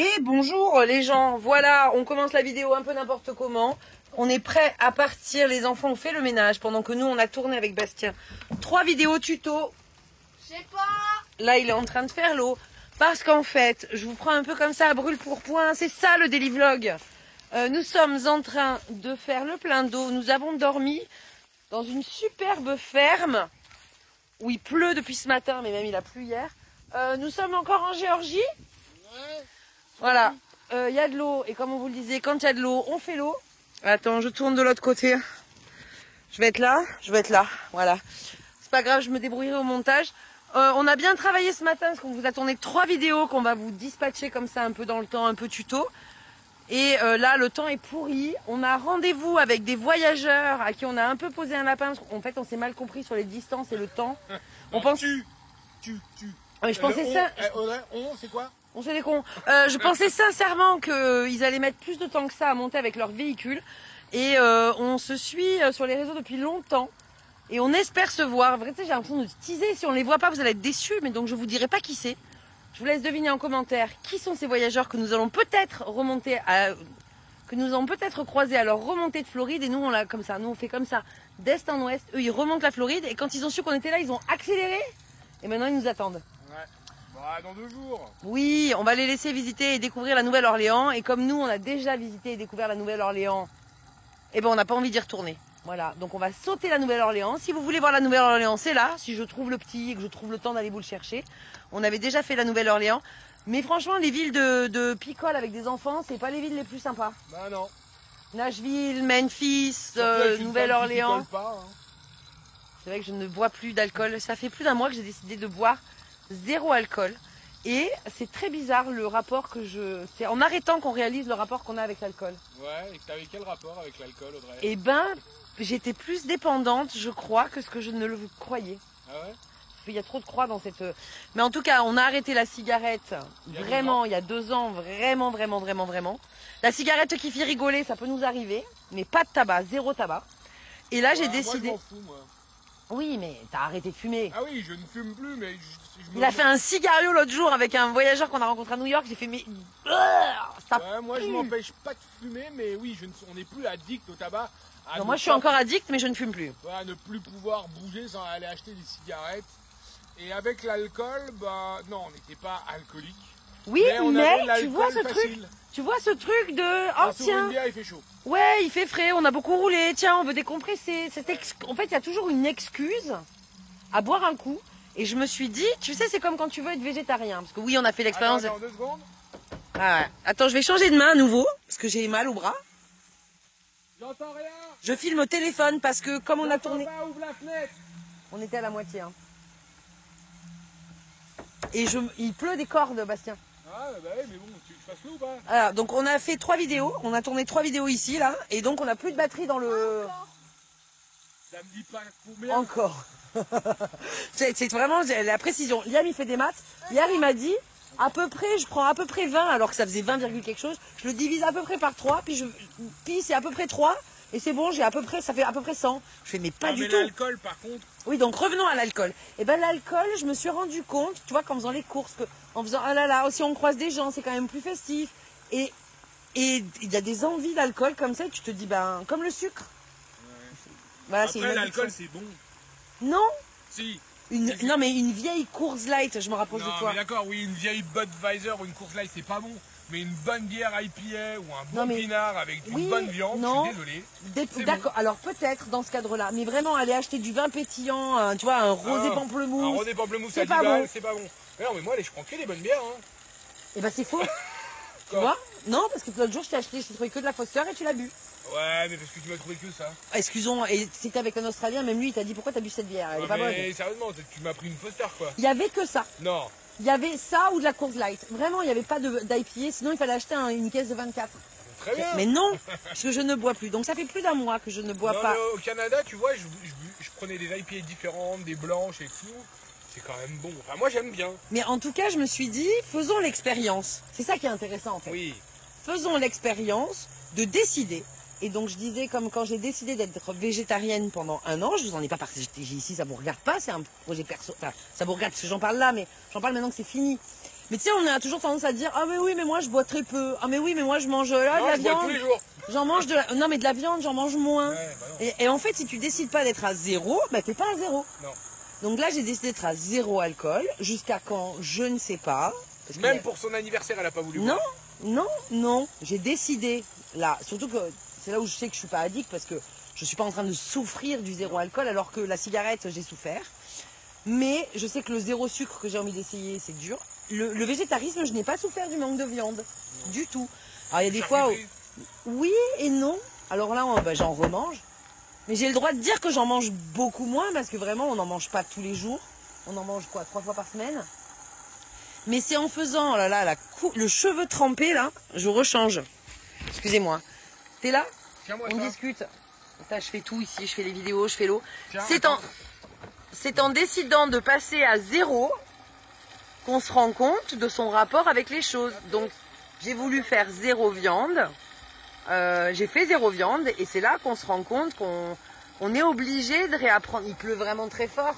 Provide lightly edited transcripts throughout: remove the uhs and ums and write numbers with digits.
Et bonjour les gens, voilà, on commence la vidéo un peu n'importe comment. On est prêt à partir, les enfants ont fait le ménage pendant que nous on a tourné avec Bastien 3 vidéos tuto. Je sais pas. Là il est en train de faire l'eau. Parce qu'en fait, je vous prends un peu comme ça à brûle pour point, c'est ça le daily vlog. Nous sommes en train de faire le plein d'eau, nous avons dormi dans une superbe ferme où il pleut depuis ce matin, mais même il a plu hier. Nous sommes encore en Géorgie. Ouais. Voilà, il y a de l'eau et comme on vous le disait, quand il y a de l'eau, on fait l'eau. Attends, je tourne de l'autre côté. Je vais être là, voilà. C'est pas grave, je me débrouillerai au montage. On a bien travaillé ce matin parce qu'on vous a tourné 3 vidéos qu'on va vous dispatcher comme ça un peu dans le temps, un peu tuto. Et là, le temps est pourri. On a rendez-vous avec des voyageurs à qui on a un peu posé un lapin. En fait, on s'est mal compris sur les distances et le temps. On pense... Je pensais ça... c'est quoi? On fait des cons. Je pensais sincèrement qu'ils allaient mettre plus de temps que ça à monter avec leur véhicule. Et on se suit sur les réseaux depuis longtemps. Et on espère se voir. En vrai, j'ai l'impression de teaser. Si on ne les voit pas, vous allez être déçus. Mais donc, je vous dirai pas qui c'est. Je vous laisse deviner en commentaire qui sont ces voyageurs que nous allons peut-être remonter que nous allons peut-être croiser à leur remontée de Floride. Et nous, comme ça. Nous, on fait comme ça, d'est en ouest. Eux, ils remontent la Floride. Et quand ils ont su qu'on était là, ils ont accéléré. Et maintenant, ils nous attendent. Ouais. Bah, dans 2 jours. Oui, on va les laisser visiter et découvrir la Nouvelle-Orléans. Et comme nous, on a déjà visité et découvert la Nouvelle-Orléans, eh ben, on n'a pas envie d'y retourner. Voilà, donc on va sauter la Nouvelle-Orléans. Si vous voulez voir la Nouvelle-Orléans, c'est là. Si je trouve le petit et que je trouve le temps d'aller vous le chercher. On avait déjà fait la Nouvelle-Orléans. Mais franchement, les villes de picole avec des enfants, c'est pas les villes les plus sympas. Bah non. Nashville, Memphis, Nouvelle-Orléans. C'est vrai que je ne bois plus d'alcool. Ça fait plus d'un mois que j'ai décidé de boire 0 alcool. Et c'est très bizarre le rapport que je... C'est en arrêtant qu'on réalise le rapport qu'on a avec l'alcool. Ouais, et t'avais quel rapport avec l'alcool, Audrey? Eh ben, j'étais plus dépendante, je crois, que ce que je ne le croyais. Ah ouais? Il y a trop de croix dans cette... Mais en tout cas, on a arrêté la cigarette, vraiment, il y a 2 ans, vraiment. La cigarette qui fait rigoler, ça peut nous arriver, mais pas de tabac, 0 tabac. Et là, j'ai décidé... Moi, je m'en fous, moi. Oui, mais t'as arrêté de fumer. Ah oui, je ne fume plus, mais... Il a fait un cigario l'autre jour avec un voyageur qu'on a rencontré à New York. J'ai fait, mais... ça ouais, moi, je m'empêche pas de fumer, mais oui, on n'est plus addict au tabac. Non, moi, je suis encore addict, mais je ne fume plus. Ouais, ne plus pouvoir bouger sans aller acheter des cigarettes. Et avec l'alcool, bah non, on n'était pas alcoolique. Oui, mais tu vois ce facile. truc. Tu vois ce truc de... Oh tiens, bière, il fait chaud. ouais, il fait frais, on a beaucoup roulé, tiens, on veut décompresser. En fait, il y a toujours une excuse à boire un coup. Et je me suis dit, tu sais, c'est comme quand tu veux être végétarien. Parce que oui, on a fait l'expérience... Attends, 2 secondes. Ah ouais. Attends, je vais changer de main à nouveau, parce que j'ai mal au bras. J'entends rien. Je filme au téléphone parce que comme on a tourné... Pas, ouvre la fenêtre. On était à la moitié. Hein. Et il pleut des cordes, Bastien. Ah bah oui, mais bon, tu fasses l'eau ou pas? Alors, donc on a fait 3 vidéos, on a tourné 3 vidéos ici, là, et donc on n'a plus de batterie dans le... Ça me dit pas combien. Encore. C'est vraiment la précision. Liam, il fait des maths. Hier, il m'a dit, à peu près, je prends à peu près 20, alors que ça faisait 20, quelque chose. Je le divise à peu près par 3, puis c'est à peu près 3. Et c'est bon, ça fait à peu près 100. Je fais, mais pas du tout. L'alcool, par contre. Oui, donc revenons à l'alcool. Et ben l'alcool, je me suis rendu compte, tu vois, qu'en faisant les courses, en faisant, ah là là, si on croise des gens, c'est quand même plus festif. Et il y a des envies d'alcool comme ça, et tu te dis, ben, comme le sucre. Ouais. Voilà, après, l'alcool, c'est bon. Non. Si. Non, mais une vieille Coors Light, je me rapproche de toi. Non, mais d'accord, oui, une vieille Budweiser ou une Coors Light, c'est pas bon. Mais une bonne bière IPA ou un bon pinard avec une bonne viande, je suis désolé. D'accord, bon. Alors peut-être dans ce cadre-là, mais vraiment aller acheter du vin pétillant, tu vois, un rosé pamplemousse. Un rosé pamplemousse à 10 balles, bon. C'est pas bon. Mais non, mais moi, je prends que des bonnes bières. Hein. Et ben c'est faux. Tu vois? Non, parce que l'autre jour, je t'ai trouvé que de la Foster et tu l'as bu. Ouais, mais parce que tu m'as trouvé que ça. Excusons, et c'était avec un Australien, même lui, il t'a dit pourquoi t'as bu cette bière, elle est pas bonne. Mais sérieusement, tu m'as pris une Foster, quoi. Il y avait que ça. Non. Il y avait ça ou de la Coors Light. Vraiment, il n'y avait pas d'IPA, sinon il fallait acheter une caisse de 24. Très bien. Mais non, parce que je ne bois plus. Donc ça fait plus d'un mois que je ne bois pas. Au Canada, tu vois, je prenais des IPA différentes, des blanches et tout. C'est quand même bon. Enfin, moi, j'aime bien. Mais en tout cas, je me suis dit, faisons l'expérience. C'est ça qui est intéressant, en fait. Oui. Faisons l'expérience de décider. Et donc, je disais, comme quand j'ai décidé d'être végétarienne pendant 1 an, je vous en ai pas partagé ici, ça vous regarde pas, c'est un projet perso. Enfin, ça vous regarde parce que j'en parle là, mais j'en parle maintenant que c'est fini. Mais tu sais, on a toujours tendance à dire, ah mais oui, mais moi je bois très peu. Ah mais oui, mais moi je mange là de la viande. Tous les jours. J'en mange non mais de la viande, j'en mange moins. Ouais, bah et en fait, si tu décides pas d'être à 0, bah t'es pas à 0. Non. Donc là, j'ai décidé d'être à 0 alcool, jusqu'à quand, je ne sais pas. Parce même pour son anniversaire, elle a pas voulu boire. Non. J'ai décidé, là, surtout que c'est là où je sais que je suis pas addict, parce que je suis pas en train de souffrir du 0 alcool, alors que la cigarette, j'ai souffert. Mais je sais que le 0 sucre que j'ai envie d'essayer, c'est dur. Le végétarisme, je n'ai pas souffert du manque de viande, du tout. Alors il y a des fois où... Oui et non. Alors là, j'en remange. Mais j'ai le droit de dire que j'en mange beaucoup moins, parce que vraiment, on n'en mange pas tous les jours. On en mange quoi, 3 fois par semaine. Mais c'est en faisant, oh là là, le cheveu trempé, là, je rechange. Excusez-moi. T'es là? On discute. Ça, je fais tout ici, je fais les vidéos, je fais l'eau. C'est en décidant de passer à 0 qu'on se rend compte de son rapport avec les choses. Donc, j'ai voulu faire 0 viande. J'ai fait 0 viande et c'est là qu'on se rend compte qu'on est obligé de réapprendre. Il pleut vraiment très fort.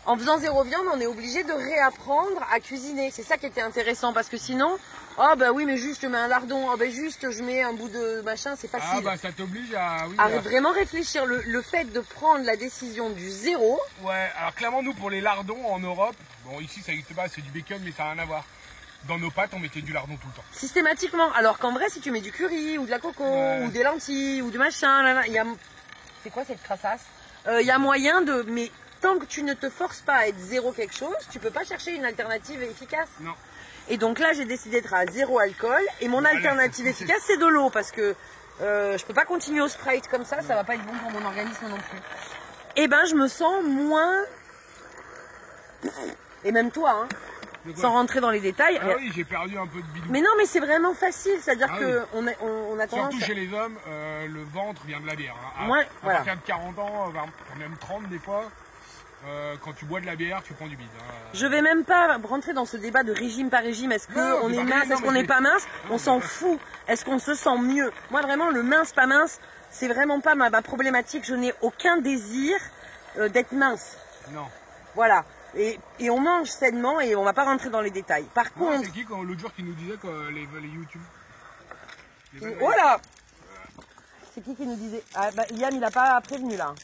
En faisant 0 viande, on est obligé de réapprendre à cuisiner. C'est ça qui était intéressant parce que sinon, oh bah oui, mais juste je mets un lardon, oh bah juste je mets un bout de machin, c'est facile. Ah bah ça t'oblige à... Oui, vraiment réfléchir. Le fait de prendre la décision du 0. Ouais, alors clairement nous pour les lardons en Europe, bon ici ça n'existe pas, c'est du bacon mais ça n'a rien à voir. Dans nos pâtes, on mettait du lardon tout le temps. Systématiquement. Alors qu'en vrai, si tu mets du curry ou de la coco ou des lentilles ou du machin, il y a... C'est quoi cette crassasse? Il y a moyen de... Mais tant que tu ne te forces pas à être 0 quelque chose, tu peux pas chercher une alternative efficace. Non. Et donc là, j'ai décidé d'être à 0 alcool. Et mon alternative efficace, c'est de l'eau. Parce que je peux pas continuer au Sprite comme ça va pas être bon pour mon organisme non plus. Et ben, je me sens moins... Et même toi, hein. Sans rentrer dans les détails. Ah oui, j'ai perdu un peu de bidou. Mais non, mais c'est vraiment facile. C'est-à-dire qu'on a tendance... Surtout chez les hommes, le ventre vient de la bière. Hein. À partir de 40 ans, même 30 des fois, quand tu bois de la bière, tu prends du bide. Hein. Je vais même pas rentrer dans ce débat de régime par régime. Est-ce qu'on est mince, est-ce qu'on n'est pas mince? On s'en fout. Est-ce qu'on se sent mieux? Moi, vraiment, le mince, pas mince, c'est vraiment pas ma problématique. Je n'ai aucun désir d'être mince. Non. Voilà. Et on mange sainement et on va pas rentrer dans les détails. Par contre... C'est qui l'autre jour qui nous disait que les YouTube... Voilà. C'est qui nous disait... Ah, bah, Liam, il a pas prévenu là.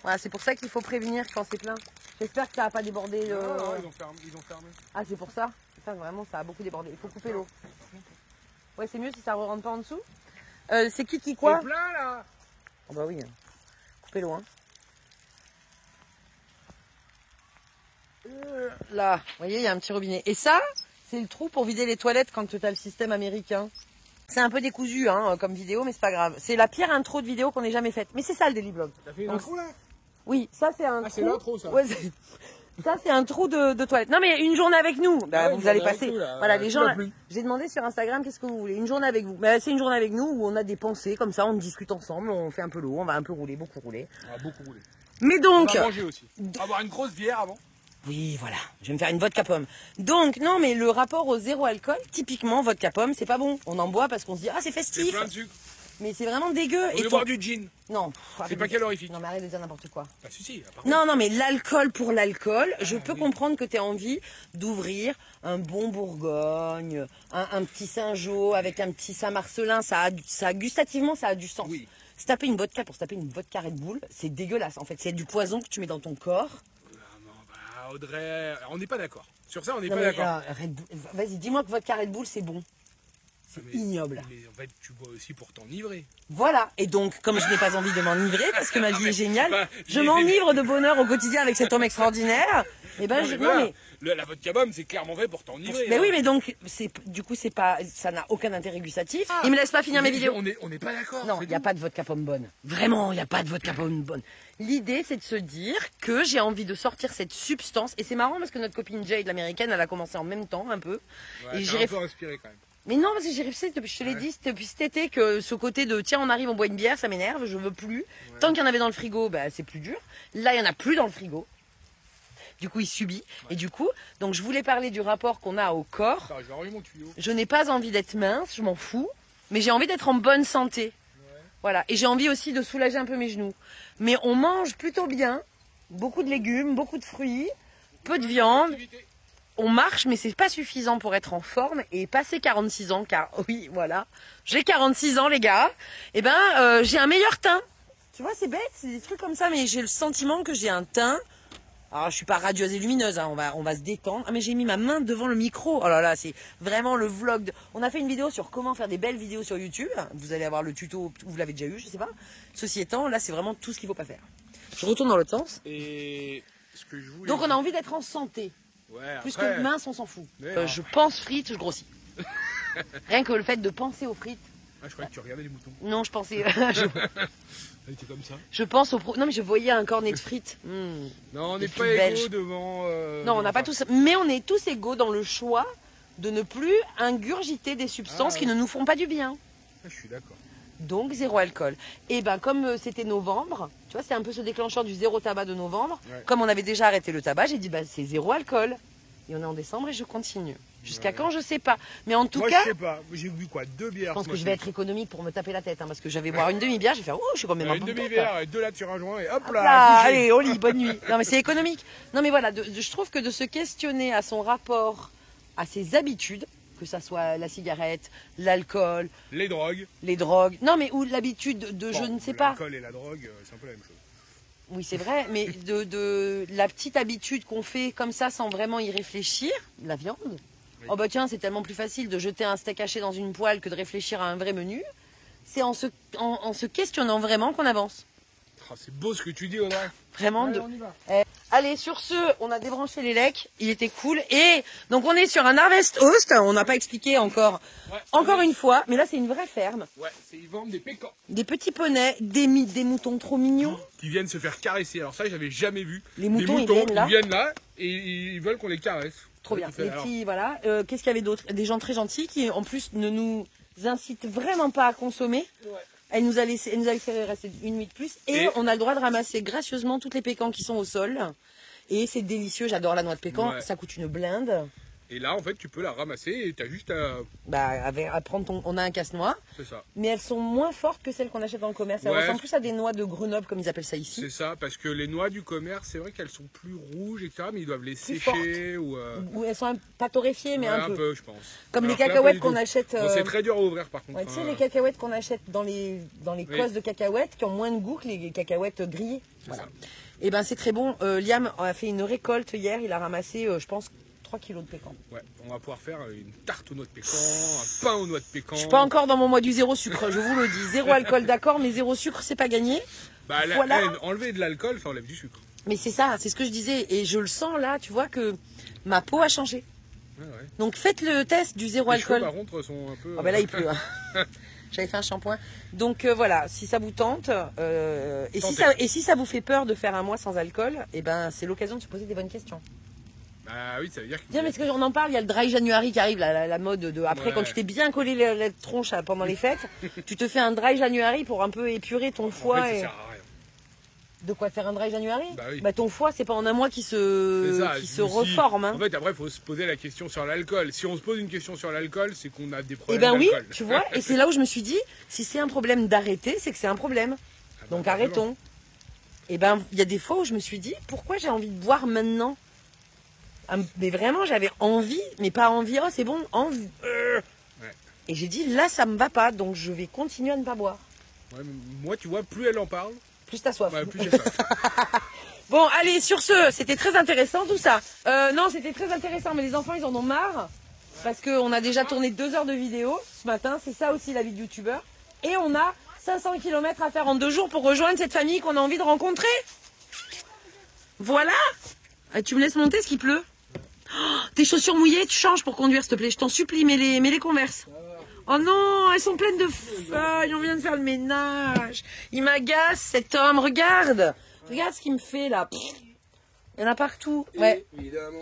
Voilà, c'est pour ça qu'il faut prévenir quand c'est plein. J'espère que ça n'a pas débordé. Non, ils ont fermé. Ah, c'est pour ça? Ça, vraiment, ça a beaucoup débordé. Il faut couper l'eau. Ouais, c'est mieux si ça ne rentre pas en dessous. C'est qui quoi? C'est plein là. Oh bah oui. Coupez l'eau, hein. Là, vous voyez, il y a un petit robinet. Et ça, c'est le trou pour vider les toilettes quand tu as le système américain. C'est un peu décousu hein, comme vidéo, mais c'est pas grave. C'est la pire intro de vidéo qu'on ait jamais faite. Mais c'est ça le Daily Vlog. T'as fait une intro là? Oui, ça c'est un trou. Ah, c'est l'intro ça. Ouais, ça c'est un trou de toilette. Non mais une journée avec nous, vous allez passer. Voilà, les gens. J'ai demandé sur Instagram qu'est-ce que vous voulez. Une journée avec vous. C'est une journée avec nous où on a des pensées comme ça, on discute ensemble, on fait un peu l'eau, on va un peu rouler, beaucoup rouler. On va beaucoup rouler. Mais donc. On va manger aussi. Avoir une grosse bière avant. Oui, voilà, je vais me faire une vodka pomme. Donc, non, mais le rapport au 0 alcool, typiquement, vodka pomme, c'est pas bon. On en boit parce qu'on se dit, ah, c'est festif. C'est plein de sucre. Mais c'est vraiment dégueu. On veut boire du gin. Non. C'est pas calorifique. Non, mais arrête de dire n'importe quoi. Bah, si. Non, mais l'alcool pour l'alcool, je peux comprendre que tu aies envie d'ouvrir un bon Bourgogne, un petit Saint-Jean avec un petit Saint-Marcelin. Gustativement, ça a du sens. Oui. Se taper une vodka pour se taper une vodka Red Bull, c'est dégueulasse. En fait, c'est du poison que tu mets dans ton corps. Audrey, on n'est pas d'accord. Sur ça, on n'est pas d'accord. Vas-y, dis-moi que vodka Red Bull, c'est bon. C'est ignoble. Mais en fait, tu bois aussi pour t'enivrer. Voilà. Et donc, comme je n'ai pas envie de m'enivrer, parce que ma vie est géniale, je m'enivre de bonheur au quotidien avec cet homme extraordinaire. Et ben, la vodka bombe, c'est clairement fait pour t'enivrer. Mais oui, mais donc, du coup, ça n'a aucun intérêt gustatif. Il me laisse pas finir mes vidéos. On n'est pas d'accord. Non, il n'y a pas de vodka pomme bonne. Vraiment, il n'y a pas de vodka pomme bonne. L'idée, c'est de se dire que j'ai envie de sortir cette substance. Et c'est marrant parce que notre copine Jade, l'américaine, elle a commencé en même temps, un peu. Ouais, et j'ai un peu inspiré quand même. Mais non, parce que j'ai réfléchi, je te l'ai dit, depuis cet été, que ce côté de tiens, on arrive, on boit une bière, ça m'énerve, je veux plus. Ouais. Tant qu'il y en avait dans le frigo, c'est plus dur. Là, il n'y en a plus dans le frigo. Du coup, il subit. Ouais. Et du coup, donc je voulais parler du rapport qu'on a au corps. Attends, je vais enlever mon tuyau. Je n'ai pas envie d'être mince, je m'en fous. Mais j'ai envie d'être en bonne santé. Ouais. Voilà. Et j'ai envie aussi de soulager un peu mes genoux. Mais on mange plutôt bien. Beaucoup de légumes, beaucoup de fruits, peu de viande. on marche, mais c'est pas suffisant pour être en forme. Et passer 46 ans, car oui, voilà, j'ai 46 ans, les gars, et ben, j'ai un meilleur teint. Tu vois, c'est bête, c'est des trucs comme ça, mais j'ai le sentiment que j'ai un teint. Alors, je suis pas radieuse et lumineuse, hein, on va se détendre. Ah, mais j'ai mis ma main devant le micro. Oh là là, c'est vraiment le vlog. On a fait une vidéo sur comment faire des belles vidéos sur YouTube. Vous allez avoir le tuto, vous l'avez déjà eu, je sais pas. Ceci étant, là, c'est vraiment tout ce qu'il faut pas faire. Je retourne dans l'autre sens. Et ce que je voulais... Donc, on a envie d'être en santé. Ouais, plus après... que mince, on s'en fout. Je pense frites, je grossis. Rien que le fait de penser aux frites. Ah, je croyais que tu regardais les moutons. Non, je pensais... T'es comme ça. Je pense au... Non, mais je voyais un cornet de frites. Non, on n'est pas égaux devant... non, on n'a pas tous... Mais on est tous égaux dans le choix de ne plus ingurgiter des substances qui ne nous font pas du bien. Ah, je suis d'accord. Donc, zéro alcool. Et ben, comme c'était novembre, tu vois, c'est un peu ce déclencheur du zéro tabac de novembre. Ouais. Comme on avait déjà arrêté le tabac, j'ai dit, bah, c'est zéro alcool. Et on est en décembre et je continue. Jusqu'à quand, je sais pas. Mais en tout cas... je sais pas. J'ai bu quoi, 2 bières. Je pense que je vais être économique pour me taper la tête. Hein, parce que je vais boire une demi-bière, je vais faire, oh, je suis quand même un une peu demi-bière et 2 là, tu rejoins et hop là. Allez, au lit, bonne nuit. Non, mais c'est économique. Non, mais voilà, je trouve que de se questionner à son rapport, à ses habitudes, que ça soit la cigarette, l'alcool, les drogues. Non, mais ou l'habitude de je ne sais pas. L'alcool et la drogue, c'est un peu la même chose. Oui, c'est vrai, mais de la petite habitude qu'on fait comme ça sans vraiment y réfléchir, la viande. Oui. Oh bah tiens, c'est tellement plus facile de jeter un steak haché dans une poêle que de réfléchir à un vrai menu. C'est en se questionnant vraiment qu'on avance. Oh, c'est beau ce que tu dis, Audrey. Vraiment. Allez, on y va. Allez, sur ce, on a débranché les lecs, il était cool. Et donc on est sur un Harvest Host, on n'a pas expliqué encore, une fois, mais là c'est une vraie ferme. Ouais, ils vendent des pécans. Des petits poneys, des moutons trop mignons. Qui viennent se faire caresser, alors ça j'avais jamais vu. Les moutons ils viennent là et ils veulent qu'on les caresse. Trop bien, les petits, voilà. Qu'est-ce qu'il y avait d'autre? Des gens très gentils qui en plus ne nous incitent vraiment pas à consommer. Ouais. Elle nous a laissé rester une nuit de plus et on a le droit de ramasser gracieusement toutes les pécans qui sont au sol. Et c'est délicieux, j'adore la noix de pécan, ça coûte une blinde. Et là, en fait, tu peux la ramasser et tu as juste à... à prendre on a un casse-noix. C'est ça. Mais elles sont moins fortes que celles qu'on achète dans le commerce. Elles ressemblent plus à des noix de Grenoble, comme ils appellent ça ici. C'est ça, parce que les noix du commerce, c'est vrai qu'elles sont plus rouges, etc. Mais ils doivent les sécher ou elles sont pas torréfiées, mais un peu. Je pense. Comme les cacahuètes qu'on achète... c'est très dur à ouvrir, par contre. Tu sais, les cacahuètes qu'on achète dans les cosses de cacahuètes, qui ont moins de goût que les cacahuètes grillées. Voilà. Et ben c'est très bon. Liam a fait une récolte hier, il a ramassé, je pense, 3 kilos de pécan. Ouais, on va pouvoir faire une tarte aux noix de pécan, un pain aux noix de pécan. Je suis pas encore dans mon mois du zéro sucre, je vous le dis. Zéro alcool, d'accord, mais zéro sucre, c'est pas gagné. Bah, enlever de l'alcool, ça enlève du sucre. Mais c'est ça, c'est ce que je disais. Et je le sens là, tu vois que ma peau a changé. Ouais. Donc faites le test du zéro alcool. Les cheveux, par contre, sont un peu... Oh ben là, il pleut. Hein. J'avais fait un shampoing. Donc voilà, si ça vous tente, et si ça vous fait peur de faire un mois sans alcool, eh ben c'est l'occasion de se poser des bonnes questions. Ah oui, ça veut dire que... Tiens, mais est-ce qu'on en parle? Il y a le dry January qui arrive, la mode de... Après, quand tu t'es bien collé la tronche pendant les fêtes, tu te fais un dry January pour un peu épurer ton foie. En fait, ça sert à rien. De quoi faire un dry January? Bah oui. Bah ton foie, c'est pas en un mois qui se reforme. Hein. En fait, après, il faut se poser la question sur l'alcool. Si on se pose une question sur l'alcool, c'est qu'on a des problèmes d'alcool. Eh ben oui, tu vois, et c'est là où je me suis dit, si c'est un problème d'arrêter, c'est que c'est un problème. Donc arrêtons. Et ben, il y a des fois où je me suis dit, pourquoi j'ai envie de boire maintenant? Mais vraiment, j'avais envie, mais pas envie, oh c'est bon, envie. Et j'ai dit, là, ça me va pas, donc je vais continuer à ne pas boire. Ouais, moi, tu vois, plus elle en parle, plus t'as soif. Ouais, plus j'ai soif. Bon, allez, sur ce, c'était très intéressant tout ça. Non, c'était très intéressant, mais les enfants, ils en ont marre. Parce qu'on a déjà tourné 2 heures de vidéo ce matin, c'est ça aussi la vie de youtubeur. Et on a 500 km à faire en 2 jours pour rejoindre cette famille qu'on a envie de rencontrer. Voilà. Tu me laisses monter, ce qu'il pleut? Oh, tes chaussures mouillées, tu changes pour conduire, s'il te plaît. Je t'en supplie, mets les Converse. Oh non, elles sont pleines de feuilles. On vient de faire le ménage. Il m'agace, cet homme. Regarde. Regarde ce qu'il me fait, là. Il y en a partout. Ouais.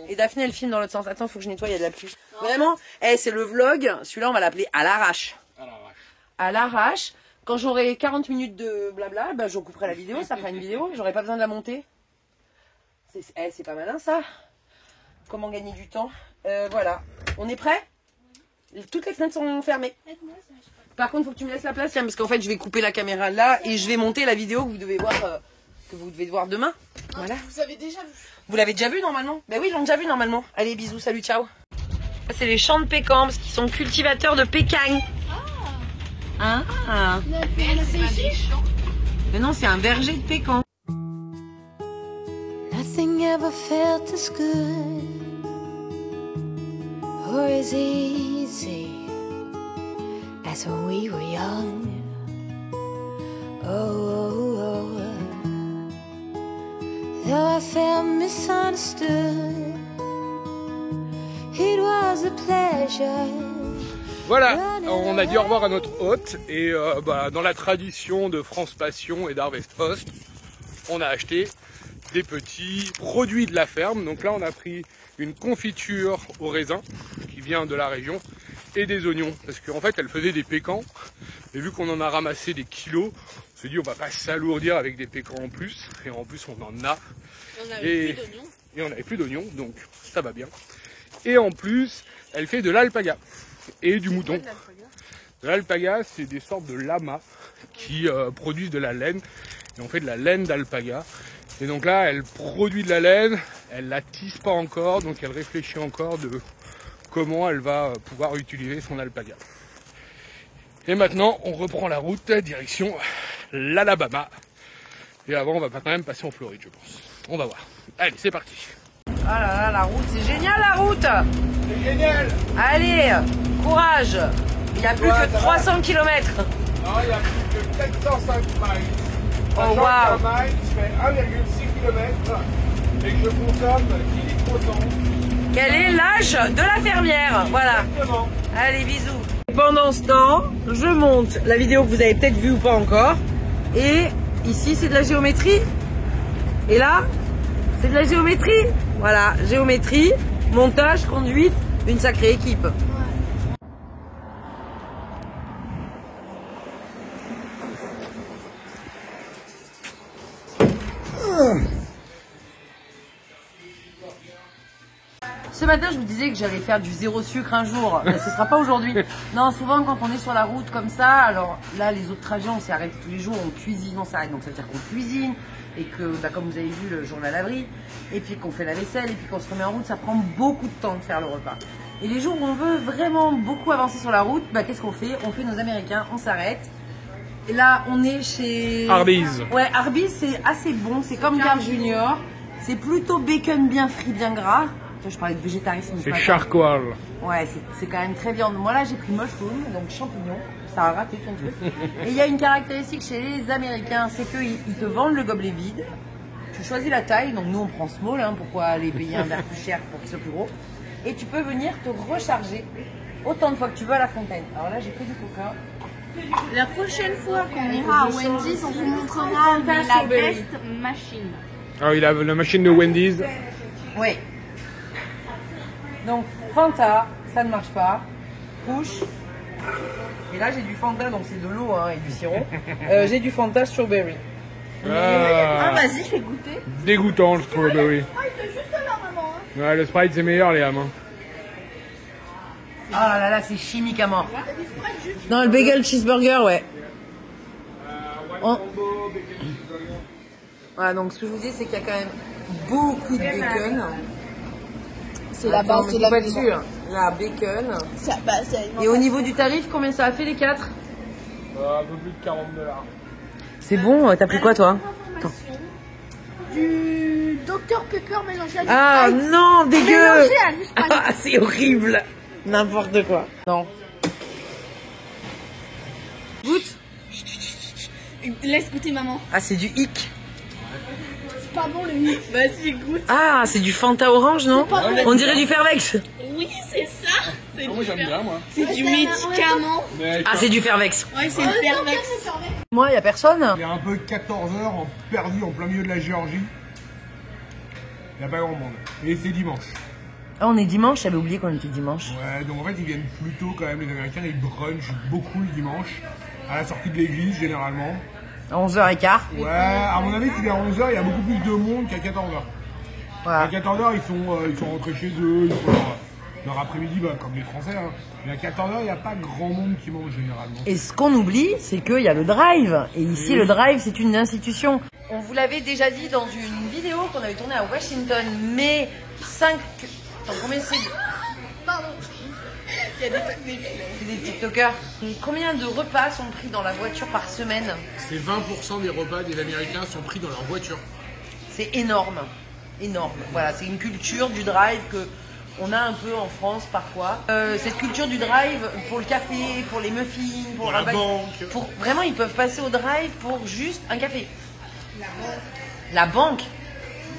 Et Daphné, elle filme dans l'autre sens. Attends, faut que je nettoie, il y a de la pluie. Vraiment, c'est le vlog. Celui-là, on va l'appeler à l'arrache. À l'arrache. Quand j'aurai 40 minutes de blabla, ben, je couperai la vidéo. Ça fera une vidéo. J'aurai pas besoin de la monter. C'est pas malin, ça. Comment gagner du temps? Voilà. On est prêt? Toutes les fenêtres sont fermées. Par contre, il faut que tu me laisses la place, parce qu'en fait, je vais couper la caméra là et je vais monter la vidéo que vous devez voir demain. Voilà. Vous avez déjà vu? Vous l'avez déjà vu normalement? Ben oui, ils l'ont déjà vu normalement. Allez, bisous, salut, ciao. C'est les champs de pécan parce qu'ils sont cultivateurs de pécan. Ah. Mais non, c'est un verger de pécan. Nothing ever felt as good or as easy as when we were young. Oh. Though I felt misunderstood, it was a pleasure. Voilà, on a dit au revoir à notre hôte et dans la tradition de France Passion et d'Harvest Host, on a acheté des petits produits de la ferme. Donc là on a pris une confiture au raisin qui vient de la région et des oignons parce qu'en fait elle faisait des pécans et vu qu'on en a ramassé des kilos, on s'est dit on va pas s'alourdir avec des pécans en plus et en plus on en a et on n'avait plus d'oignons donc ça va bien. Et en plus elle fait de l'alpaga et du mouton. De l'alpaga c'est des sortes de lamas qui produisent de la laine et on fait de la laine d'alpaga. Et donc là, elle produit de la laine, elle la tisse pas encore, donc elle réfléchit encore de comment elle va pouvoir utiliser son alpaga. Et maintenant, on reprend la route direction l'Alabama. Et avant, on va quand même passer en Floride, je pense. On va voir. Allez, c'est parti. Ah là là, la route, c'est génial la route. C'est génial. Allez, courage. Il y a plus que 300 km. Non, il y a plus que 705 miles. Oh waouh. Un mile, je fais 1,6 km et que je consomme 10 litres au 100. Quel est l'âge de la fermière? Voilà. Exactement. Allez, bisous. Pendant ce temps, je monte la vidéo que vous avez peut-être vue ou pas encore. Et ici, c'est de la géométrie. Et là, c'est de la géométrie. Voilà, géométrie, montage, conduite, une sacrée équipe. Ce matin, je vous disais que j'allais faire du zéro sucre un jour, mais ce sera pas aujourd'hui. Non, souvent quand on est sur la route comme ça, alors là, les autres trajets, on s'y arrête tous les jours, on cuisine, on s'arrête. Donc ça veut dire qu'on cuisine et que, comme vous avez vu, le journal à l'abri, et puis qu'on fait la vaisselle, et puis qu'on se remet en route, ça prend beaucoup de temps de faire le repas. Et les jours où on veut vraiment beaucoup avancer sur la route, qu'est-ce qu'on fait? On fait nos Américains, on s'arrête. Et là, on est chez Arby's. Ouais, Arby's, c'est assez bon, c'est comme Carl Junior. C'est plutôt bacon bien frit, bien gras. Je parlais de végétarisme. C'est charcoal. Ouais, c'est quand même très viande. Moi là, j'ai pris mushroom, donc champignons. Ça a raté ton truc. Et il y a une caractéristique chez les Américains, c'est qu'ils te vendent le gobelet vide. Tu choisis la taille, donc nous on prend small, pourquoi aller payer un verre plus cher pour qu'il soit plus gros. Et tu peux venir te recharger autant de fois que tu veux à la fontaine. Alors là, j'ai que du coca. La prochaine fois qu'on ira à Wendy's, on vous montrera la best machine. Ah oui, la machine de Wendy's. Oui. Donc, Fanta, ça ne marche pas. Push. Et là, j'ai du Fanta, donc c'est de l'eau et du sirop. J'ai du Fanta strawberry. Ah, vas-y, fais goûter. Dégoûtant le strawberry. Le Sprite, juste là, maman. Ouais, le Sprite c'est meilleur, les amis. Ah là là, c'est chimique à mort. Non, le bagel cheeseburger, ouais. Voilà, donc ce que je vous dis, c'est qu'il y a quand même beaucoup de bacon. C'est la base, c'est la base. La bacon. Et Et au niveau du tarif, combien ça a fait les 4? Un peu plus de 40 $. C'est bon, t'as pris quoi toi? Du Dr Pepper mélangé à du Ah Sprite. non, dégueu! Mélangé à du Sprite. Ah, c'est horrible! N'importe quoi. Non. Goûte. Laisse goûter maman. Ah, c'est du hic. C'est pas bon le mythe. Vas-y, goûte. Ah, c'est du Fanta orange, non? pas bon. On dirait du Fervex. Oui, c'est ça. C'est Moi j'aime bien, moi. C'est du médicament. Ah, c'est du Fervex. Ouais, c'est le Fervex. Moi, y a personne. Il y a un peu 14 heures perdu en plein milieu de la Géorgie. Il n'y a pas grand monde. Et c'est dimanche. Ah, on est dimanche, j'avais oublié qu'on était dimanche. Ouais, donc en fait ils viennent plus tôt quand même, les Américains, ils brunchent beaucoup le dimanche. À la sortie de l'église généralement. À 11h15. Ouais, à mon avis, qu'il est à 11h, il y a beaucoup plus de monde qu'à 14h. Voilà. À 14h, ils sont rentrés chez eux, ils font leur après-midi, comme les Français. Mais à 14h, il n'y a pas grand monde qui mange généralement. Et ce qu'on oublie, c'est qu'il y a le drive. Et ici, le drive, c'est une institution. On vous l'avait déjà dit dans une vidéo qu'on avait tourné à Washington, mais 5... Attends, combien c'est? Pardon. Il y a C'est des TikTokers. Et combien de repas sont pris dans la voiture par semaine? C'est 20% des repas des Américains sont pris dans leur voiture. C'est énorme. Énorme. Voilà, c'est une culture du drive que on a un peu en France parfois. Cette culture du drive pour le café, pour les muffins, Pour la banque. Vraiment, ils peuvent passer au drive pour juste un café. La banque.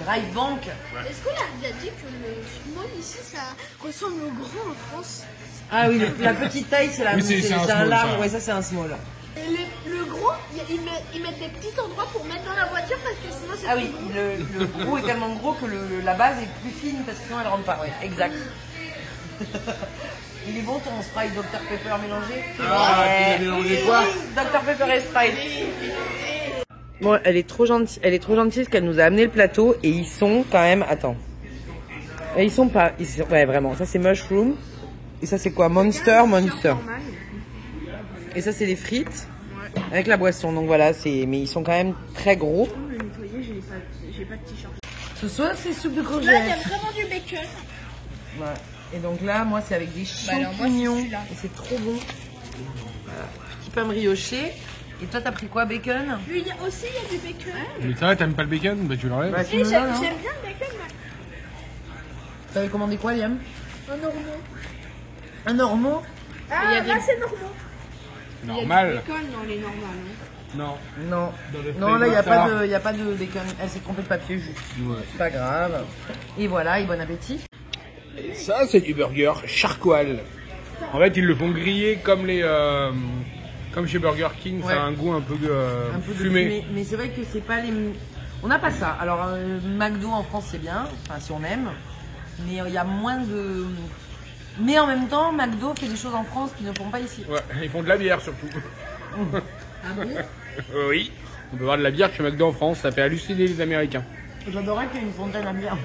Drive banque. Est-ce qu'on a déjà dit que le small ici, ça ressemble au grand en France? Ah oui, la petite taille, c'est la Oui, c'est un un small, large. ça. Ouais, ça c'est un small. Et le gros, ils mettent des petits endroits pour mettre dans la voiture parce que sinon c'est Ah oui, trop gros. le gros est tellement gros que la base est plus fine parce que sinon elle rentre pas. Ouais, exact. Il est bon ton Sprite Dr Pepper mélangé? Ah, tu l'as mélangé quoi? Dr Pepper et Sprite. Bon, elle est trop gentille parce qu'elle nous a amené le plateau et ils sont quand même. Attends. Et ils sont pas. Ouais, vraiment. Ça c'est mushroom. Et ça c'est quoi? Monster. Et ça c'est les frites avec la boisson. Donc voilà, mais ils sont quand même très gros. Le nettoyer, j'ai pas de t-shirt. Ce soir c'est soupe de Là, courgettes. il y a vraiment du bacon. Voilà. Et donc là, moi c'est avec des champignons. Et c'est trop bon. Voilà. Petit pain brioché. Et toi t'as pris quoi? Bacon? Lui aussi, il y a du bacon. Mais ça va, t'aimes pas le bacon? Bah tu l'enlèves. Bah, tu me J'aime donnes, hein. bien le bacon. Moi. T'avais commandé quoi, Liam? Un normand. Un normand? Ah, là c'est normand. Normal. Bacon dans les normaux. Non. Non. Dans le Non, là, il n'y a, flavor. y a pas de bacon. Elle s'est trompée de papier, juste. Ouais. C'est pas grave. Et voilà, et bon appétit. Et ça, c'est du burger charcoal. En fait, ils le font griller comme comme chez Burger King. Ouais. Ça a un goût un peu, Un peu de fumé. fumée. Mais c'est vrai que c'est pas les... On n'a pas ça. Alors, McDo en France, c'est bien. Enfin, si on aime. Mais il y a moins de... Mais en même temps, McDo fait des choses en France qu'ils ne font pas ici. Ouais, ils font de la bière surtout. Ah bon? Oui. On peut voir de la bière chez McDo en France. Ça fait halluciner les Américains. J'adorais qu'il y ait une fontaine à bière.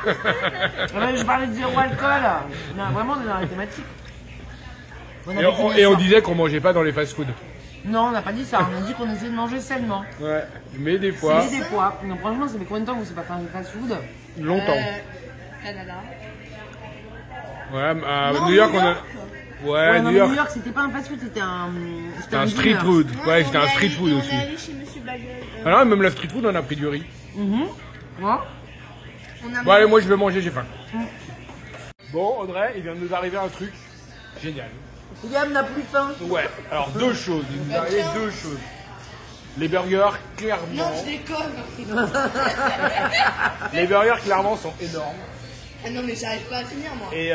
Je parlais de zéro alcool. Non, vraiment, on est dans la thématique. Bon appétit, Et on bien sûr. disait qu'on mangeait pas dans les fast-food. Non, on n'a pas dit ça. On a dit qu'on essayait de manger sainement. Ouais. Mais des fois, C'est des fois. Non, franchement, ça fait combien de temps que vous n'avez pas fait un fast-food? longtemps. Canada. Ouais, à Non, New York, New on a. York. Ouais, Ouais, non, New mais York. New York, c'était pas un fast-food, c'était un C'était un dinner. street food. Ouais, c'était un street food On aussi. est allé chez Monsieur Bagel. Alors, même la street food, on a pris du riz. Ouais. On a Bon, allez, moi je vais manger, j'ai faim. Bon, Audrey, il vient de nous arriver un truc génial. Liam n'a plus faim. Ouais, alors deux choses. Il nous est arrivé deux choses. Les burgers, clairement. déconne. Les burgers, clairement, sont énormes. Ah non mais j'arrive pas à finir moi. Et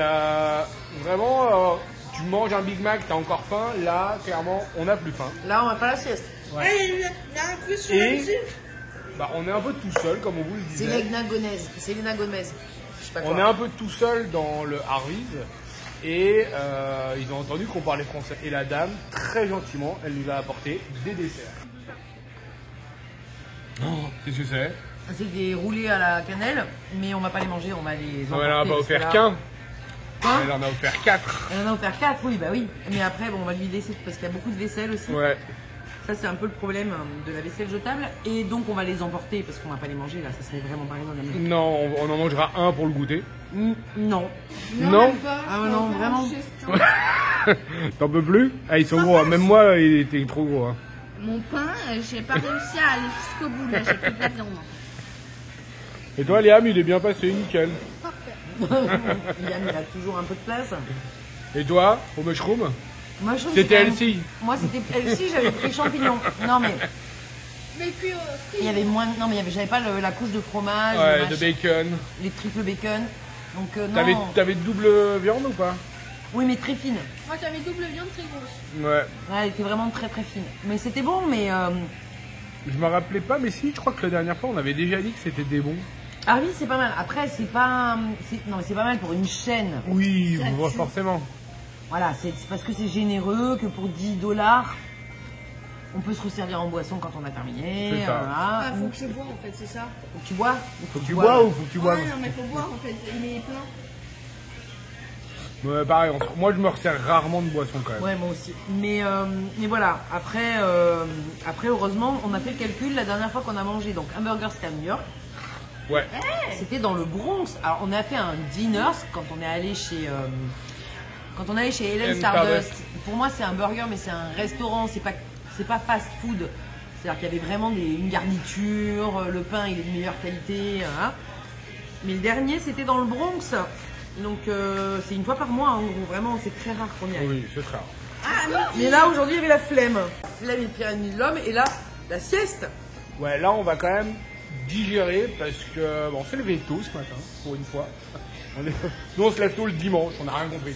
vraiment, tu manges un Big Mac, t'as encore faim. Là, clairement, on n'a plus faim. Là, on va faire la sieste. Ouais. Il y a un peu sur Et- la musique. Bah, on est un peu tout seul, comme on vous le C'est disait. Lena Gomez. C'est Lena Gomez. Je sais pas quoi. On est un peu tout seul dans le Harry's. Et ils ont entendu qu'on parlait français. Et la dame, très gentiment, elle nous a apporté des desserts. Oh, qu'est-ce que c'est? C'est des roulés à la cannelle, mais on va pas les manger, on va les Elle emporter. en a pas parce que offert là- qu'un. Quoi? Elle en a offert 4. Elle en a offert 4, oui, bah oui. Mais après, bon, on va lui laisser parce qu'il y a beaucoup de vaisselle aussi. Ouais. Ça, c'est un peu le problème de la vaisselle jetable. Et donc, on va les emporter parce qu'on va pas les manger là. Ça serait vraiment pas raisonnable. Non, on en mangera un pour le goûter. Non. Non, Ah ouais, non, vraiment. T'en peux plus? Ah, ils sont gros. Hein. Même moi, il était trop gros. Hein. Mon pain, j'ai pas réussi à aller jusqu'au bout là, j'ai plus de la viande. Et toi, Liam, il est bien passé, nickel. Liam, il a toujours un peu de place. Et toi, au mushroom? Moi, je trouve que C'était c'est quand même- Elsie. Moi, c'était Elsie, j'avais pris champignons. Non, mais Mais puis il y avait moins. Non, mais j'avais pas la couche de fromage, Ouais, le de machin, bacon. les triples bacon. Donc, non. T'avais double viande ou pas? Oui, mais très fine. moi j'avais double viande très grosse. Ouais. Ouais, elle était vraiment très très fine. Mais c'était bon, mais. Je me rappelais pas, mais si, je crois que la dernière fois, on avait déjà dit que c'était des bons. Ah oui, c'est pas mal. Après, c'est pas. Non, mais c'est pas mal pour une chaîne. Oui, forcément. Voilà, c'est parce que c'est généreux que pour 10 $, on peut se resservir en boisson quand on a terminé. C'est ça. Voilà. Ah, faut que je bois en fait, c'est ça. Faut que tu bois. Faut que tu bois ou faut que tu bois? Ouais, non mais faut boire en fait, il est plein. Ouais, pareil, moi je me resserre rarement de boisson quand même. Ouais, moi aussi. Mais voilà, après, heureusement, on a fait le calcul la dernière fois qu'on a mangé donc un burger, c'était à New York. Ouais. C'était dans le Bronx. Alors on a fait un dinner quand on est allé chez Helen Stardust. Pour moi c'est un burger mais c'est un restaurant, c'est pas fast food. C'est-à-dire qu'il y avait vraiment une garniture, le pain il est de meilleure qualité. Hein. Mais le dernier c'était dans le Bronx. Donc c'est une fois par mois en gros, vraiment c'est très rare qu'on y aille. Oui, c'est très rare. Mais là aujourd'hui il y avait la flemme. La flemme est le pire ennemi de l'homme et là la sieste. Ouais, là on va quand même digérer parce que bon, on s'est levé tôt ce matin, pour une fois. Nous on se lève tôt le dimanche, on n'a rien compris.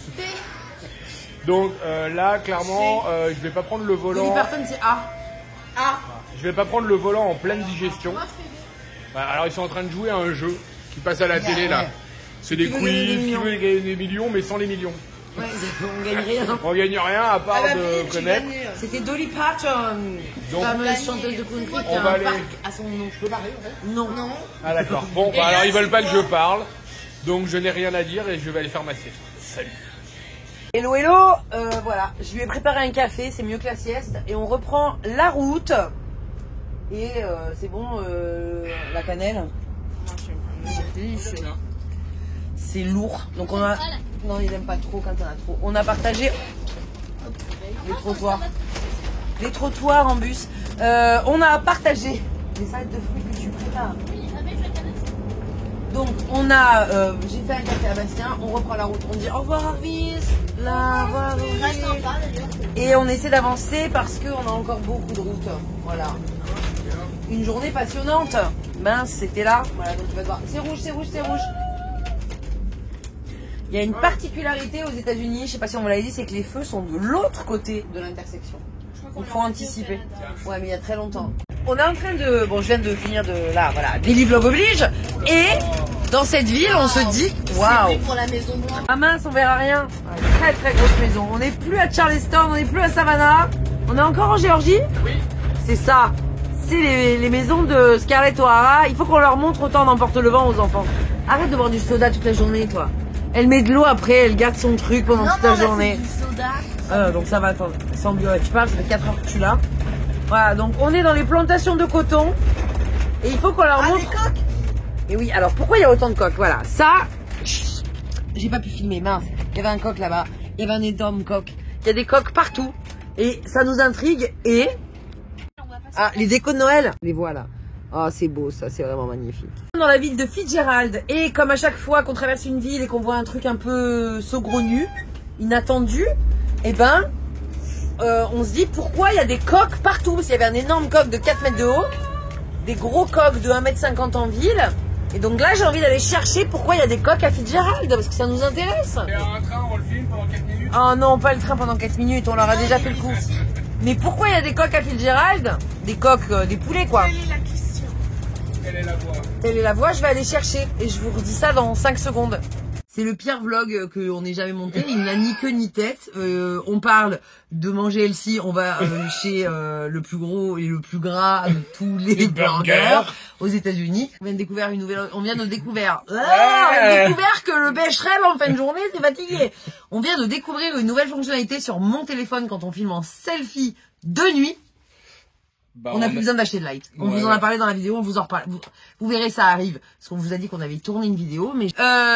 Donc là clairement je vais pas prendre le volant. Dolly Parton c'est A. Je vais pas prendre le volant en pleine digestion. Bah, alors ils sont en train de jouer à un jeu qui passe à la télé là. C'est des quiz, qui veut gagner des millions mais sans les millions. Ouais, on gagne rien. On gagne rien à part de connaître. C'était Dolly Parton, Donc, fameuse chanteuse de country qui a va un aller- parc à son nom. Je peux parler en fait? Non. Ah d'accord. Bon, bah, alors ils veulent pas que je parle. Donc je n'ai rien à dire et je vais aller faire ma sieste. Salut. Hello hello, voilà, je lui ai préparé un café, c'est mieux que la sieste. Et on reprend la route. Et c'est bon, la cannelle. C'est lourd. Donc on a... Non, il aime pas trop quand on a trop. On a partagé les trottoirs. Les trottoirs en bus. On a partagé les salades de fruits que tu prépares. Donc on a... j'ai fait un café à Bastien, on reprend la route. On dit au revoir Arvis. Là, au revoir Arvis. Et on essaie d'avancer parce qu'on a encore beaucoup de route. Voilà. Une journée passionnante. Mince, c'était là. Voilà, donc tu vas te voir. C'est rouge, c'est rouge, c'est rouge. Il y a une particularité aux États-Unis, je sais pas si on vous l'avait dit, c'est que les feux sont de l'autre côté de l'intersection. Il faut anticiper. Ouais, mais il y a très longtemps. On est en train de... Bon, je viens de finir de... Là, voilà. Daily Vlog oblige. Et dans cette ville, on se dit... Waouh. Pour la maison blanche. Ah mince, on verra rien. Ouais, très très grosse maison. On n'est plus à Charleston, on n'est plus à Savannah. On est encore en Géorgie. Oui. C'est ça. C'est les maisons de Scarlett O'Hara. Il faut qu'on leur montre autant d'emporte le vent aux enfants. Arrête de boire du soda toute la journée, toi. Elle met de l'eau après, elle garde son truc pendant toute la journée. Donc ça va, attends, sans bio, tu parles, ça fait 4 heures que tu l'as. Voilà, donc on est dans les plantations de coton. Et il faut qu'on leur montre... des coques. Et oui, alors pourquoi il y a autant de coques? Voilà, ça... J'ai pas pu filmer, mince. Il y avait un coq là-bas, il y avait un énorme coq. Il y a des coques partout. Et ça nous intrigue et... Ah, les décos de Noël, les voilà. Ah, c'est beau ça, c'est vraiment magnifique. Dans la ville de Fitzgerald, et comme à chaque fois qu'on traverse une ville et qu'on voit un truc un peu saugrenu, inattendu, eh ben, on se dit pourquoi il y a des coques partout. Parce qu'il y avait un énorme coq de 4 mètres de haut, des gros coqs de 1,50 m en ville. Et donc là, j'ai envie d'aller chercher pourquoi il y a des coqs à Fitzgerald, parce que ça nous intéresse. Il y a un train, on le filme pendant 4 minutes. Oh non, pas le train pendant 4 minutes, on leur a déjà fait le coup. Mais pourquoi il y a des coqs à Fitzgerald? Des coqs, des poulets quoi. Quelle est la question? Quelle est la voie? Telle est la voie, je vais aller chercher et je vous redis ça dans 5 secondes. C'est le pire vlog qu'on ait jamais monté, il n'a ni queue ni tête. On parle de manger healthy, on va chez le plus gros et le plus gras de tous les burgers aux États-Unis. On vient de découvrir on vient de découvrir que le Becherel en fin de journée c'est fatigué. On vient de découvrir une nouvelle fonctionnalité sur mon téléphone quand on filme en selfie de nuit. Bah, On n'a plus besoin d'acheter de light. On vous en a parlé dans la vidéo, on vous en reparle. Vous verrez, ça arrive. Parce qu'on vous a dit qu'on avait tourné une vidéo. Mais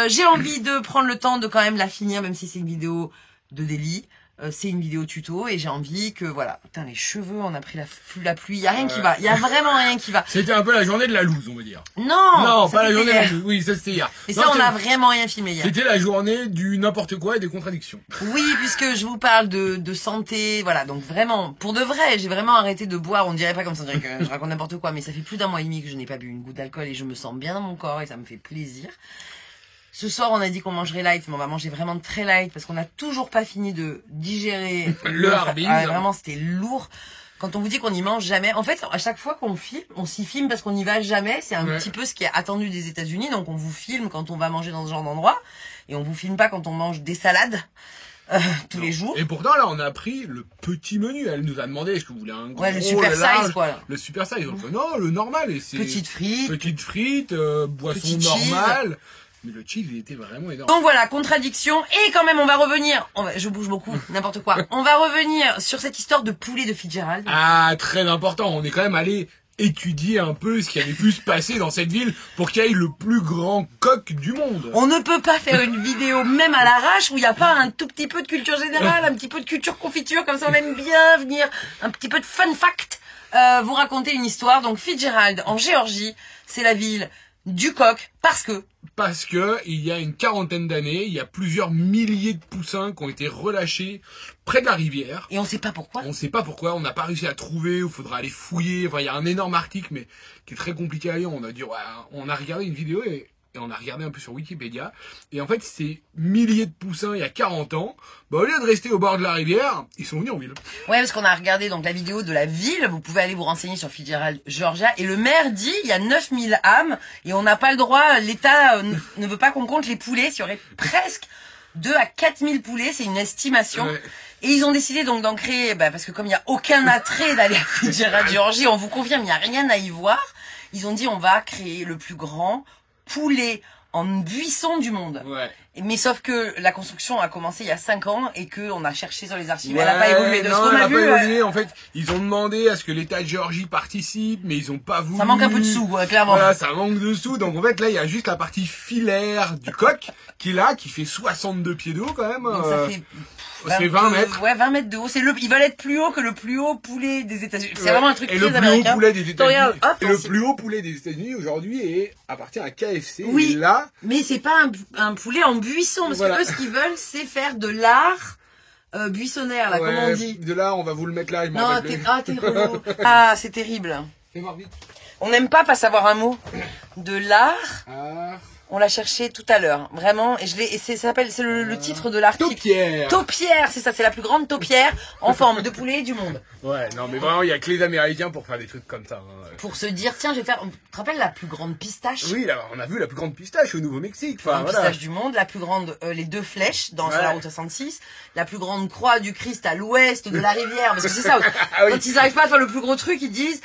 j'ai envie de prendre le temps de quand même la finir, même si c'est une vidéo de délit. C'est une vidéo tuto et j'ai envie que, voilà. Putain, les cheveux, on a pris la pluie. Il y a rien qui va. Il y a vraiment rien qui va. C'était un peu la journée de la loose, on va dire. Non, pas la journée de la hier. loose. Oui, ça c'était hier. Et Non, ça, on a vraiment rien filmé hier. C'était la journée du n'importe quoi et des contradictions. Oui, puisque je vous parle de santé, voilà, donc vraiment, pour de vrai, j'ai vraiment arrêté de boire, on dirait pas comme ça, on dirait que je raconte n'importe quoi, mais ça fait plus d'un mois et demi que je n'ai pas bu une goutte d'alcool et je me sens bien dans mon corps et ça me fait plaisir. Ce soir, on a dit qu'on mangerait light, mais on va manger vraiment très light parce qu'on n'a toujours pas fini de digérer Le Harbin. Ah, vraiment, c'était lourd. Quand on vous dit qu'on n'y mange jamais, en fait, à chaque fois qu'on filme, on s'y filme parce qu'on n'y va jamais. C'est un petit peu ce qui est attendu des États-Unis. Donc, on vous filme quand on va manger dans ce genre d'endroit et on vous filme pas quand on mange des salades tous les jours. Et pourtant, là, on a pris le petit menu. Elle nous a demandé est-ce que vous voulez un gros, le super large, size, quoi. Là. Le super size. On fait non, le normal. Et c'est Petites frites, boisson Petite normale. Mais le cheese, il était vraiment énorme. Donc voilà, contradiction. Et quand même, on va revenir. Je bouge beaucoup, n'importe quoi. On va revenir sur cette histoire de poulet de Fitzgerald. Ah, très important. On est quand même allé étudier un peu ce qui avait pu se passer dans cette ville pour qu'il y ait le plus grand coq du monde. On ne peut pas faire une vidéo même à l'arrache où il n'y a pas un tout petit peu de culture générale, un petit peu de culture confiture, comme ça on aime bien venir, un petit peu de fun fact, vous raconter une histoire. Donc Fitzgerald en Géorgie, c'est la ville du coq parce que il y a une quarantaine d'années, il y a plusieurs milliers de poussins qui ont été relâchés près de la rivière. Et on sait pas pourquoi. On sait pas pourquoi, on n'a pas réussi à trouver, il faudra aller fouiller. Enfin, il y a un énorme article, mais qui est très compliqué à lire. On a dit, ouais, on a regardé une vidéo et on a regardé un peu sur Wikipédia. Et en fait, ces milliers de poussins, il y a 40 ans, bah, au lieu de rester au bord de la rivière, ils sont venus en ville. Ouais, parce qu'on a regardé donc la vidéo de la ville. Vous pouvez aller vous renseigner sur Fitzgerald, Georgia. Et le maire dit, il y a 9000 âmes et on n'a pas le droit, l'État ne veut pas qu'on compte les poulets. Il y aurait presque 2 à 4000 poulets, c'est une estimation. Ouais. Et ils ont décidé donc d'en créer, parce que comme il n'y a aucun attrait d'aller à Fitzgerald, Georgie, on vous confirme, il n'y a rien à y voir. Ils ont dit, on va créer le plus grand poulet en buisson du monde. Ouais. Mais sauf que la construction a commencé il y a 5 ans et que on a cherché sur les archives, Ouais, elle n'a pas évolué. De ce non, qu'on elle a a vu, pas évolué. En fait, ils ont demandé à ce que l'État de Géorgie participe, mais ils ont pas voulu. ça manque un peu de sous, clairement. Voilà, ça manque de sous. Donc en fait, là, il y a juste la partie filaire du coq qui est là, qui fait 62 pieds de haut quand même. Donc ça fait ça fait 20 mètres. Ouais, 20 mètres de haut. Ils veulent être plus haut que le plus haut poulet des États-Unis. C'est Ouais. vraiment un truc et très le plus américain. haut poulet des États-Unis. Regarde, hop, et le plus haut poulet des États-Unis aujourd'hui appartient à KFC. Oui. Et là, mais c'est pas un poulet en buisson, parce Voilà. que eux, ce qu'ils veulent, c'est faire de l'art buissonnaire, là, ouais, comment on dit. de là, on va vous le mettre là. Je m'en Non, rappelle plus. t'es relou. Ah, c'est terrible. Fais voir vite. On n'aime pas savoir un mot. De l'art. Ah. On l'a cherché tout à l'heure, vraiment, et ça s'appelle, c'est le titre de l'article. Taupière. Taupière, c'est ça, c'est la plus grande taupière en forme de poulet du monde. Ouais, non, mais vraiment, il y a que les Américains pour faire des trucs comme ça. Hein. Pour se dire, tiens, je vais faire, tu te rappelles la plus grande pistache? Oui, là, on a vu la plus grande pistache au Nouveau-Mexique. La Enfin, plus grande voilà. pistache du monde, la plus grande, les 2 flèches sur Ouais. la route 66, la plus grande croix du Christ à l'ouest de la rivière, parce que c'est ça, Ah oui. quand ils n'arrivent pas à faire le plus gros truc, ils disent,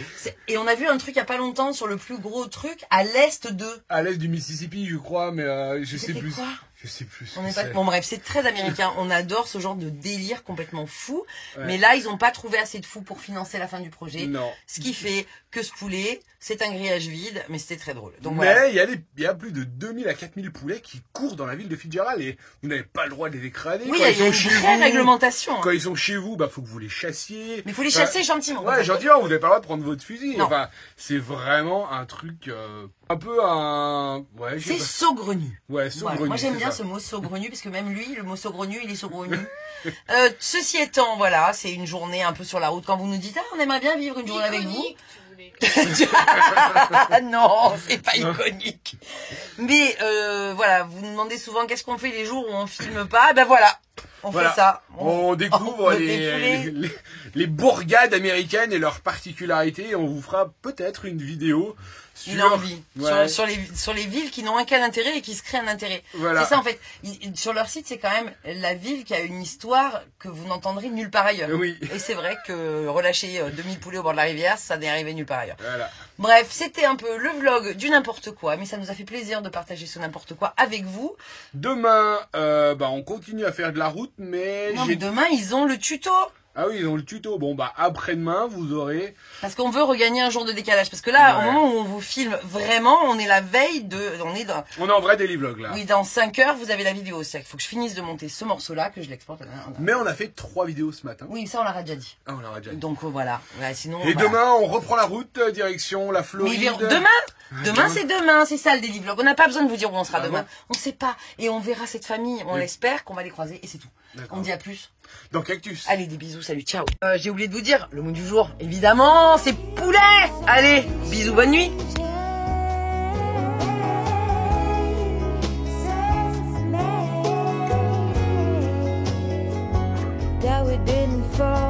et on a vu un truc il y a pas longtemps sur le plus gros truc à l'est de... À l'est du Mississippi, je crois, mais je sais C'était plus. quoi? Je sais plus. ce On que est pas... c'est. Bon bref, c'est très américain. On adore ce genre de délire complètement fou. Ouais. Mais là, ils n'ont pas trouvé assez de fous pour financer la fin du projet. Non. Ce qui fait que ce poulet, c'est un grillage vide, mais c'était très drôle. Donc Mais voilà. il y a plus de 2000 à 4000 poulets qui courent dans la ville de Fitzgerald et vous n'avez pas le droit de les écraser. Oui, Quand il y a une vraie réglementation. Quand ils sont chez vous, bah faut que vous les chassiez. Mais il faut les chasser gentiment. Ouais, gentiment, vous n'avez pas le droit de prendre votre fusil. Non. Enfin, c'est vraiment un truc un peu un... Ouais, je sais C'est pas. saugrenu. Ouais, Voilà. saugrenu. Moi j'aime c'est bien ça. ce mot saugrenu, parce que même lui, le mot saugrenu, il est saugrenu. Ceci étant, voilà, c'est une journée un peu sur la route. Quand vous nous dites, ah, on aimerait bien vivre une journée avec vous. Non, c'est pas iconique. Mais voilà, vous nous demandez souvent qu'est-ce qu'on fait les jours où on filme pas. Ben voilà, on Voilà. fait ça. On découvre on fait les bourgades américaines et leurs particularités et on vous fera peut-être une vidéo sur... Une envie. Ouais. Sur les villes qui n'ont aucun intérêt et qui se créent un intérêt. Voilà. C'est ça en fait. Sur leur site, c'est quand même la ville qui a une histoire que vous n'entendrez nulle part ailleurs. Oui. Et c'est vrai que relâcher 2000 poulets au bord de la rivière, ça n'est arrivé nulle part ailleurs. Voilà. Bref, c'était un peu le vlog du n'importe quoi, mais ça nous a fait plaisir de partager ce n'importe quoi avec vous. Demain, on continue à faire de la route, mais... Non, mais demain, ils ont le tuto. Ah oui, ils ont le tuto. Bon, après-demain, vous aurez... Parce qu'on veut regagner un jour de décalage. Parce que là, Ouais. au moment où on vous filme vraiment, on est la veille de... On est en vrai daily vlog, là. Oui, dans 5 heures, vous avez la vidéo. C'est-à-dire qu'il faut que je finisse de monter ce morceau-là, que je l'exporte. Mais on a fait 3 vidéos ce matin. Oui, ça, on l'a déjà dit. Ah, on l'aura déjà dit. Donc voilà. Ouais, sinon, Et voilà. demain, on reprend la route, direction la Mais Floride. demain, c'est demain, c'est ça le daily vlog. On n'a pas besoin de vous dire où on sera Ah demain. bon On sait pas. Et on verra cette famille. On Oui. l'espère qu'on va les croiser et c'est tout. D'accord. On dit à plus. Dans Cactus. Allez, des bisous, salut, ciao. J'ai oublié de vous dire, le mot du jour, évidemment, c'est poulet. Allez, bisous, bonne nuit. That we didn't fall